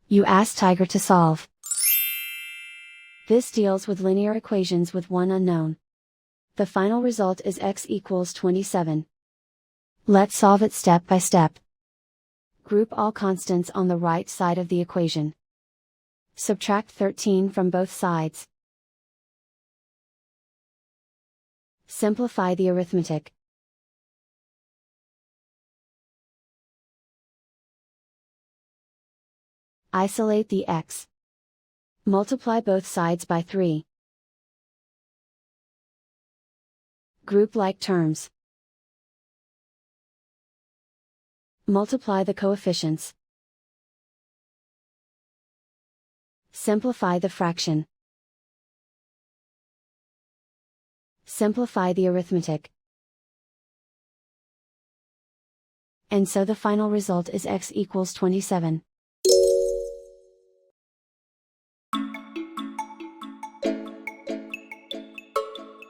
You ask Tiger to solve. This deals with linear equations with one unknown. The final result is x equals 27. Let's solve it step by step. Group all constants on the right side of the equation. Subtract 13 from both sides. Simplify the arithmetic. Isolate the x. Multiply both sides by 3. Group like terms. Multiply the coefficients. Simplify the fraction. Simplify the arithmetic. And so the final result is x equals 27.